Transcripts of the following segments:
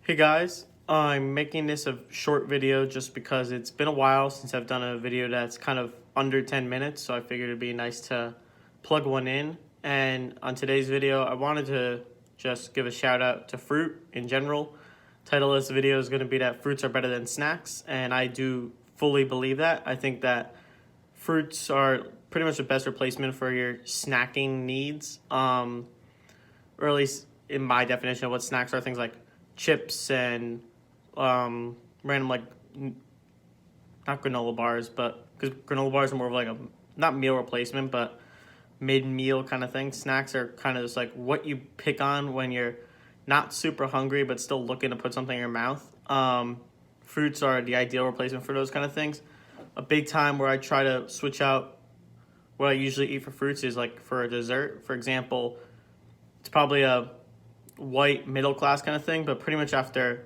Hey guys, I'm making this a short video just because it's been a while since I've done a video that's kind of under 10 minutes, so I figured it'd be nice to plug one in. And on today's video, I wanted to just give a shout out to fruit in general. Title of this video is going to be that fruits are better than snacks, and I do fully believe that. I think that fruits are pretty much the best replacement for your snacking needs, or at least in my definition of what snacks are, things like chips and random not granola bars, but because granola bars are more of like a not meal replacement, but mid-meal kind of thing. Snacks are kind of just like what you pick on when you're not super hungry but still looking to put something in your mouth. Fruits are the ideal replacement for those kind of things. A big time where I try to switch out what I usually eat for fruits is like for a dessert. For example, it's probably a white middle class kind of thing, but pretty much after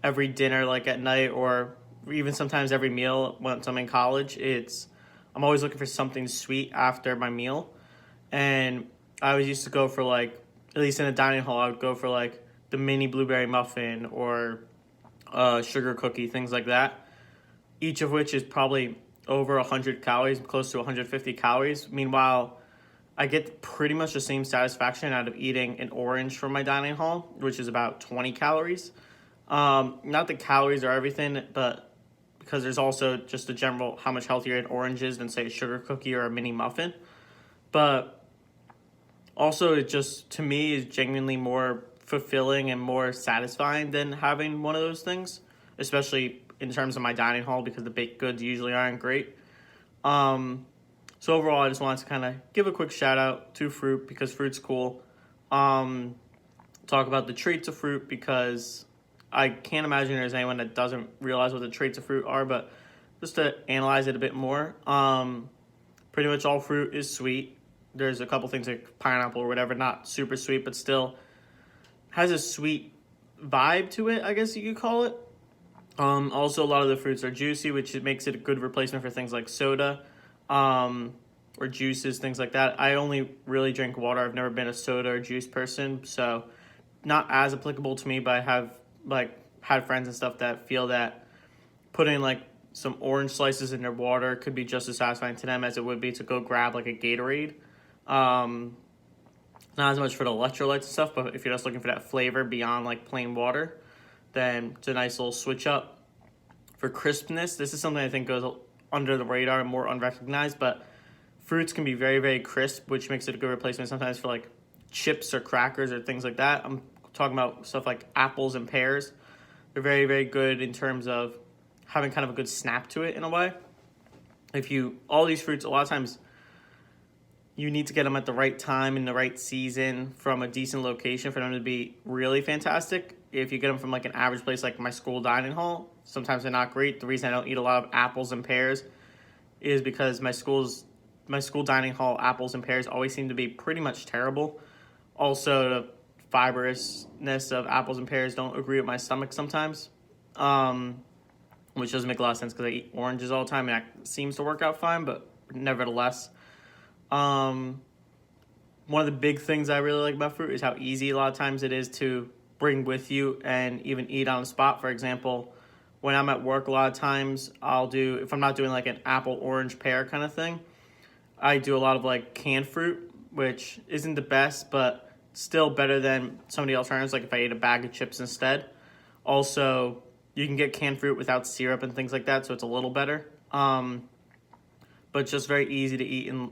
every dinner, like at night, or even sometimes every meal once I'm in college, I'm always looking for something sweet after my meal. And I always used to go for like, at least in a dining hall, I would go for like the mini blueberry muffin or sugar cookie, things like that. Each of which is probably over 100 calories, close to 150 calories. Meanwhile, I get pretty much the same satisfaction out of eating an orange from my dining hall, which is about 20 calories. Not that calories are everything, but because there's also just a general how much healthier an orange is than, say, a sugar cookie or a mini muffin. But also, it just, to me, is genuinely more fulfilling and more satisfying than having one of those things, especially in terms of my dining hall because the baked goods usually aren't great. So overall, I just wanted to kind of give a quick shout out to fruit because fruit's cool. Talk about the traits of fruit because I can't imagine there's anyone that doesn't realize what the traits of fruit are, but just to analyze it a bit more, pretty much all fruit is sweet. There's a couple things like pineapple or whatever, not super sweet, but still has a sweet vibe to it, I guess you could call it. Also, a lot of the fruits are juicy, which makes it a good replacement for things like soda. Or juices, things like that. I only really drink water. I've never been a soda or juice person, so not as applicable to me, but I have had friends and stuff that feel that putting like some orange slices in their water could be just as satisfying to them as it would be to go grab like a Gatorade. Not as much for the electrolytes and stuff, but if you're just looking for that flavor beyond like plain water, then it's a nice little switch up. For crispness, this is something I think goes under the radar and more unrecognized, but fruits can be very, very crisp, which makes it a good replacement sometimes for like chips or crackers or things like that. I'm talking about stuff like apples and pears. They're very, very good in terms of having kind of a good snap to it in a way. All these fruits, a lot of times you need to get them at the right time in the right season from a decent location for them to be really fantastic. If you get them from like an average place like my school dining hall, sometimes they're not great. The reason I don't eat a lot of apples and pears is because my school dining hall apples and pears always seem to be pretty much terrible. Also, the fibrousness of apples and pears don't agree with my stomach sometimes, which doesn't make a lot of sense because I eat oranges all the time and that seems to work out fine, but nevertheless. One of the big things I really like about fruit is how easy a lot of times it is to bring with you and even eat on the spot. For example, when I'm at work, a lot of times if I'm not doing like an apple, orange, pear kind of thing, I do a lot of like canned fruit, which isn't the best, but still better than some of the alternatives, like if I ate a bag of chips instead. Also, you can get canned fruit without syrup and things like that, so it's a little better. But just very easy to eat in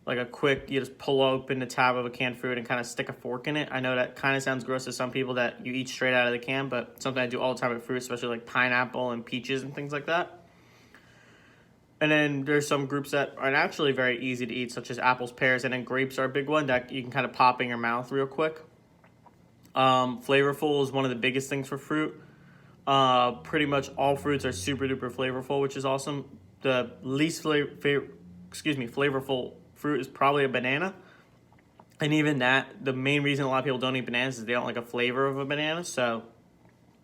like you just pull open the tab of a canned fruit and kind of stick a fork in it. I know that kind of sounds gross to some people that you eat straight out of the can, but something I do all the time with fruit, especially like pineapple and peaches and things like that. And then there's some groups that are actually very easy to eat, such as apples, pears, and then grapes are a big one that you can kind of pop in your mouth real quick. Flavorful is one of the biggest things for fruit. Pretty much all fruits are super duper flavorful, which is awesome. The least flavorful fruit is probably a banana. And even that, the main reason a lot of people don't eat bananas is they don't like a flavor of a banana. So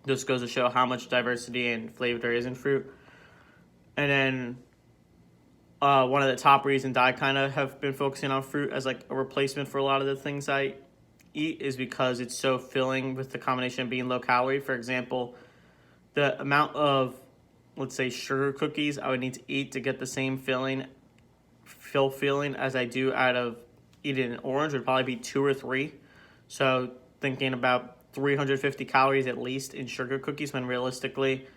this goes to show how much diversity and flavor there is in fruit. And then one of the top reasons I kind of have been focusing on fruit as like a replacement for a lot of the things I eat is because it's so filling with the combination of being low calorie. For example, the amount of, let's say, sugar cookies I would need to eat to get the same feeling as I do out of eating an orange would probably be 2 or 3. So thinking about 350 calories at least in sugar cookies, when realistically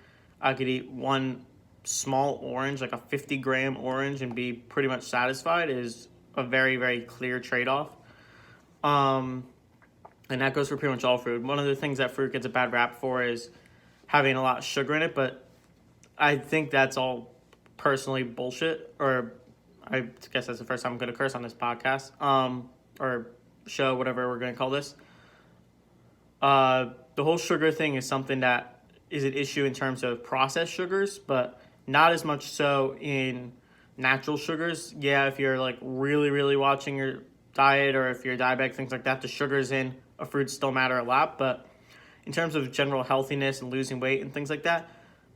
I could eat one small orange, like a 50-gram orange, and be pretty much satisfied, is a very, very clear trade-off. And that goes for pretty much all fruit. One of the things that fruit gets a bad rap for is having a lot of sugar in it, but I think that's all personally bullshit, or I guess that's the first time I'm going to curse on this podcast, or show, whatever we're going to call this. The whole sugar thing is something that is an issue in terms of processed sugars, but not as much so in natural sugars. Yeah, if you're like really, really watching your diet, or if you're diabetic, things like that, the sugars in a fruit still matter a lot. But in terms of general healthiness and losing weight and things like that,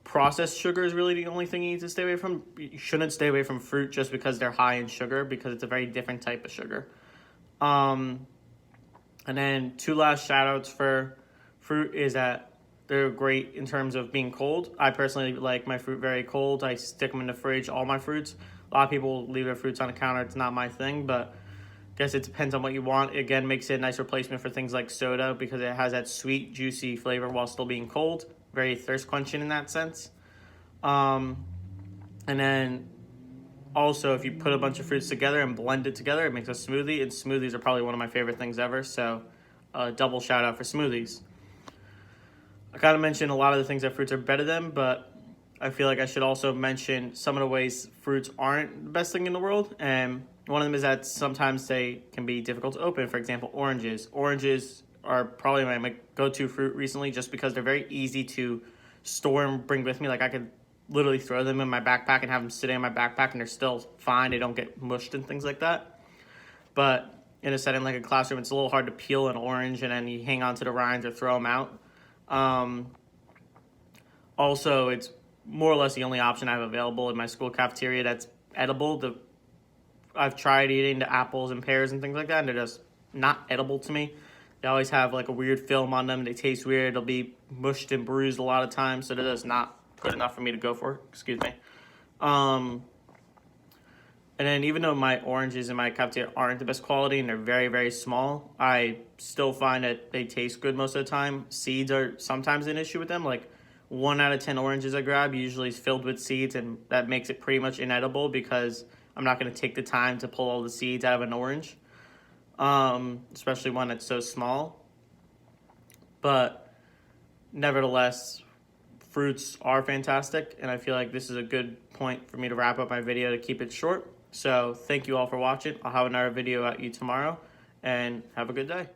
processed sugar is really the only thing you need to stay away from. You shouldn't stay away from fruit just because they're high in sugar, because it's a very different type of sugar. And then 2 last shout outs for fruit is that they're great in terms of being cold. I personally like my fruit very cold. I stick them in the fridge, all my fruits. A lot of people leave their fruits on the counter. It's not my thing, but I guess it depends on what you want. It again, makes it a nice replacement for things like soda because it has that sweet, juicy flavor while still being cold. Very thirst quenching in that sense. And then also, if you put a bunch of fruits together and blend it together, it makes a smoothie. And smoothies are probably one of my favorite things ever. So double shout out for smoothies. I kind of mentioned a lot of the things that fruits are better than, but I feel like I should also mention some of the ways fruits aren't the best thing in the world. And one of them is that sometimes they can be difficult to open. For example, oranges. Oranges are probably my go-to fruit recently just because they're very easy to store and bring with me. Like I could literally throw them in my backpack and have them sitting in my backpack and they're still fine. They don't get mushed and things like that. But in a setting like a classroom, it's a little hard to peel an orange and then you hang on to the rinds or throw them out. Also, it's more or less the only option I have available in my school cafeteria that's edible. I've tried eating the apples and pears and things like that, and they're just not edible to me. They always have like a weird film on them. They taste weird. They'll be mushed and bruised a lot of times, so they're just not good enough for me to go for. Excuse me. And then even though my oranges in my cafeteria aren't the best quality and they're very, very small, I still find that they taste good most of the time. Seeds are sometimes an issue with them. Like 1 out of 10 oranges I grab usually is filled with seeds, and that makes it pretty much inedible because I'm not going to take the time to pull all the seeds out of an orange, especially one that's so small. But nevertheless, fruits are fantastic, and I feel like this is a good point for me to wrap up my video to keep it short. So thank you all for watching. I'll have another video at you tomorrow, and have a good day.